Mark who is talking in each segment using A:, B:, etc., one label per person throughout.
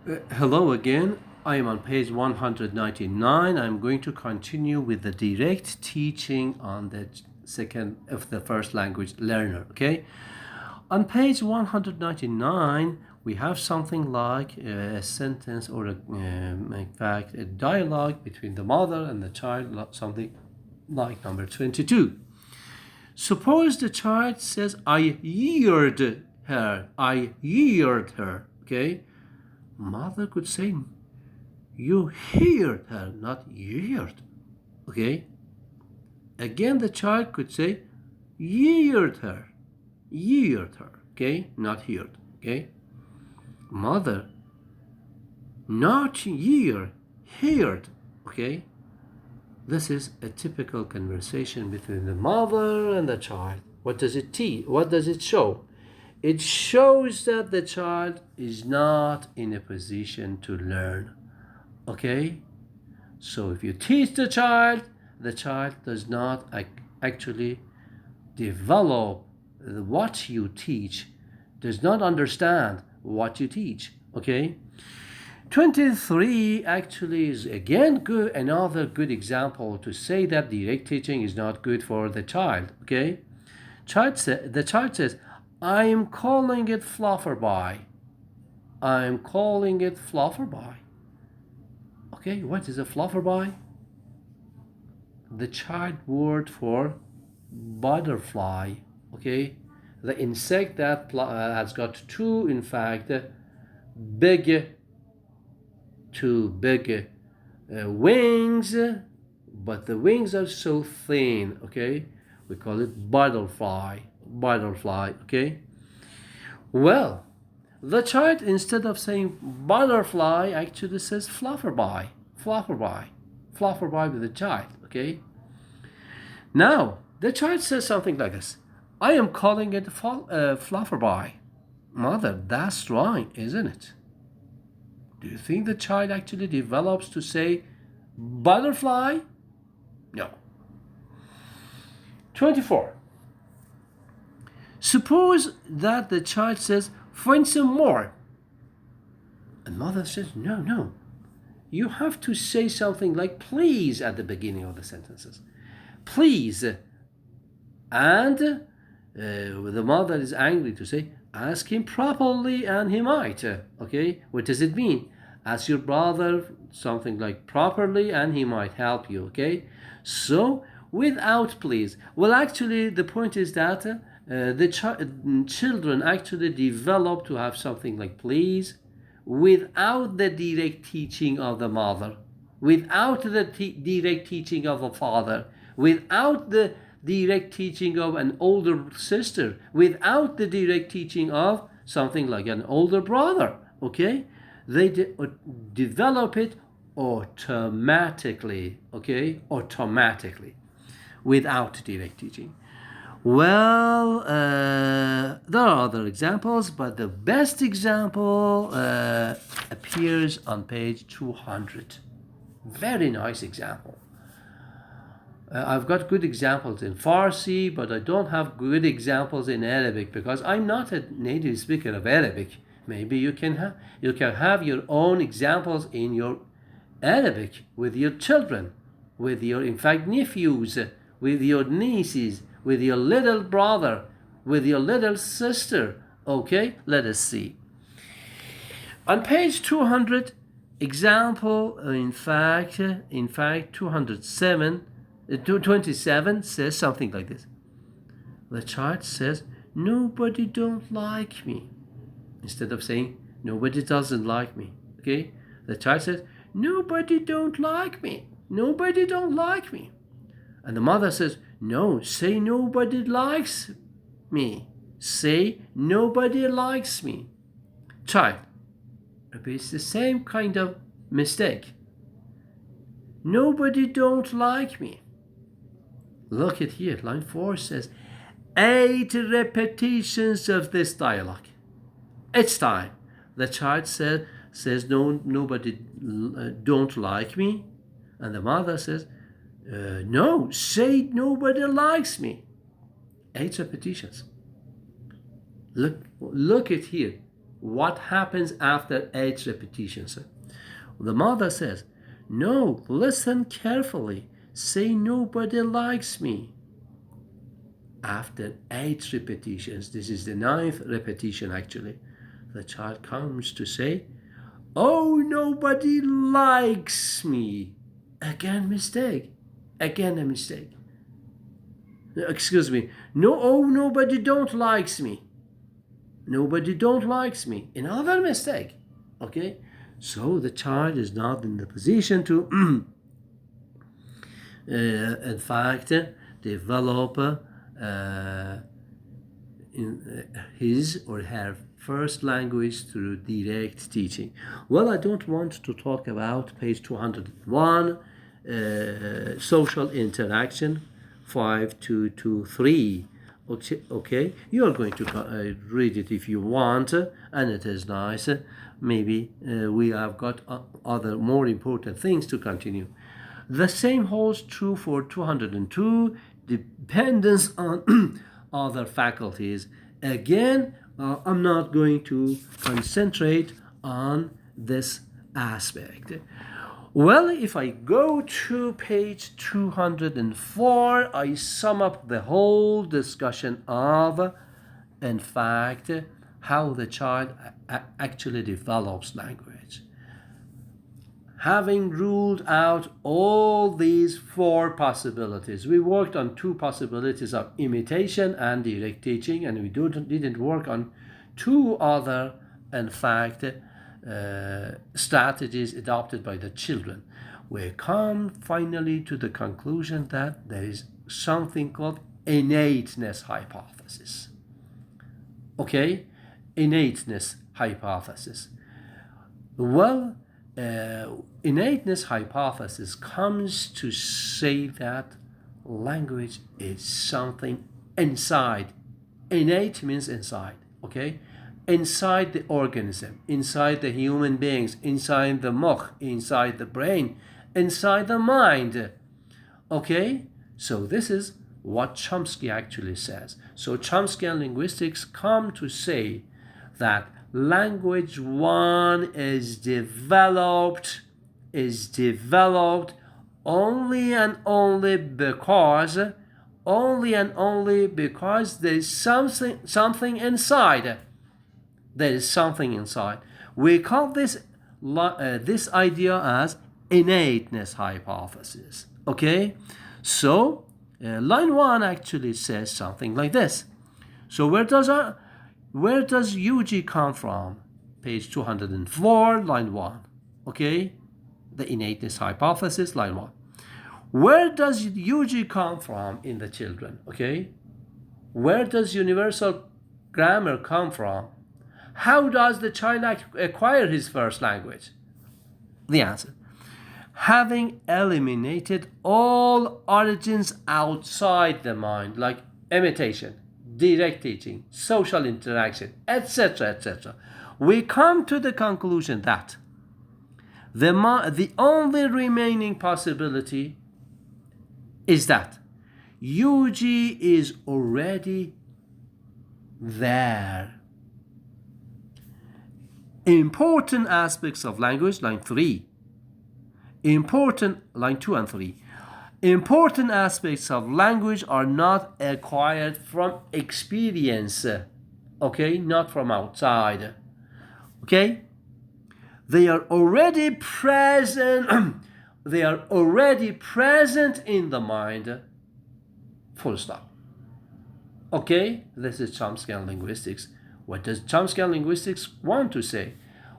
A: Hello again. I am on page 199. I'm going to continue with the direct teaching on the second of the first language learner. Okay. On page 199, we have something like a sentence or in fact, a dialogue between the mother and the child, something like number 22. Suppose the child says, I heard her. I heard her. Okay. Mother could say, you heard her, not heard. Okay? Again, the child could say, heard her. Heard her. Okay? Not heard. Okay? Mother, not hear, heard. Okay? This is a typical conversation between the mother and the child. What does it teach? What does it show? It shows that the child is not in a position to learn. Okay? So if you teach the child does not actually develop what you teach, does not understand what you teach. Okay? 23 actually is again good, another good example to say that direct teaching is not good for the child. Okay? The child says, I'm calling it flufferby. I'm calling it flufferby. Okay, what is a flufferby? The child word for butterfly. Okay, the insect that has got two, in fact, big wings, but the wings are so thin. Okay, we call it butterfly. Butterfly. Okay. Well, the child, instead of saying butterfly, actually says flufferby. Flufferby. Flufferby with the child. Okay. Now, the child says something like this. I am calling it flufferby. Mother, that's wrong, isn't it? Do you think the child actually develops to say butterfly? No. 24. Suppose that the child says, find some more. And mother says, no. You have to say something like please at the beginning of the sentences. Please. And the mother is angry to say, ask him properly and he might. Okay, what does it mean? Ask your brother something like properly and he might help you. Okay, so without please. Well, actually, the point is that the children actually develop to have something like please without the direct teaching of the mother, without the direct teaching of the father, without the direct teaching of an older sister, without the direct teaching of something like an older brother. Okay, they develop it automatically. Okay, automatically, without direct teaching. Well, there are other examples, but the best example appears on page 200. Very nice example. I've got good examples in Farsi, but I don't have good examples in Arabic because I'm not a native speaker of Arabic. Maybe you can have your own examples in your Arabic with your children, with your, in fact, nephews, with your nieces, with your little brother, with your little sister. Okay, let us see. On page 200, example, in fact, 227 says something like this. The child says, nobody don't like me. Instead of saying, nobody doesn't like me. Okay? The child says, nobody don't like me. Nobody don't like me. And the mother says, no, say nobody likes me. Say nobody likes me. Child repeats the same kind of mistake. Nobody don't like me. Look at here, line 4 says 8 repetitions of this dialogue. Each time the child says no, nobody don't like me, and the mother says, no, say nobody likes me. 8 repetitions. Look at here. What happens after 8 repetitions? The mother says, no, listen carefully. Say nobody likes me. After 8 repetitions, this is the 9th repetition actually, the child comes to say, oh, nobody likes me. Again mistake. Again a mistake. Excuse me. No, oh, nobody don't likes me. Nobody don't likes me. Another mistake. Okay? So the child is not in the position to, in fact, develop in his or her first language through direct teaching. Well, I don't want to talk about page 201, social interaction, 5223. Okay, you are going to read it if you want, and it is nice. Maybe we have got other more important things to continue. The same holds true for 202, dependence on other faculties. Again, I'm not going to concentrate on this aspect. Well, if I go to page 204, I sum up the whole discussion of, in fact, how the child actually develops language. Having ruled out all these 4 possibilities, we worked on 2 possibilities of imitation and direct teaching, and we didn't work on 2 other, in fact, strategies adopted by the children. We come finally to the conclusion that there is something called innateness hypothesis. Okay, innateness hypothesis. Well, innateness hypothesis comes to say that language is something inside. Innate means inside, okay? Inside the organism, inside the human beings, inside the mukh, inside the brain, inside the mind, okay? So this is what Chomsky actually says. So Chomsky and linguistics come to say that language one is developed only and only because there is something inside. There is something inside. We call this idea as innateness hypothesis. Okay, so line 1 actually says something like this. So where does UG come from? Page 204, line 1. Okay, the innateness hypothesis, line 1. Where does UG come from in the children? Okay, where does universal grammar come from? How does the child acquire his first language? The answer: having eliminated all origins outside the mind, like imitation, direct teaching, social interaction, etc., etc., we come to the conclusion that the only remaining possibility is that UG is already there. Important aspects of language, line 3. Line 2 and 3. Important aspects of language are not acquired from experience, okay, not from outside, okay? They are already present. They are already present in the mind. Full stop. Okay, this is Chomsky linguistics. What does Chomsky linguistics want to say?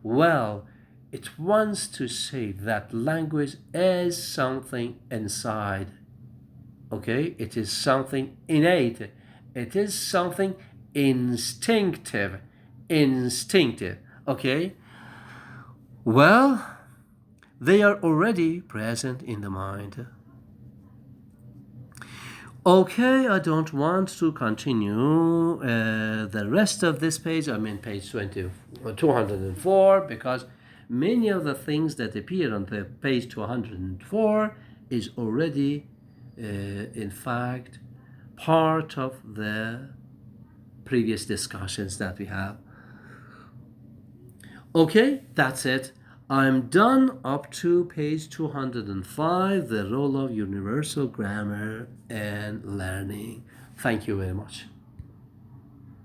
A: Well, it wants to say that language is something inside. Okay, it is something innate. It is something instinctive. Okay. Well, they are already present in the mind. Okay, I don't want to continue the rest of this page. I mean page 204, because many of the things that appear on the page 204 is already, in fact, part of the previous discussions that we have. Okay, that's it. I'm done up to page 205, the role of universal grammar and learning. Thank you very much.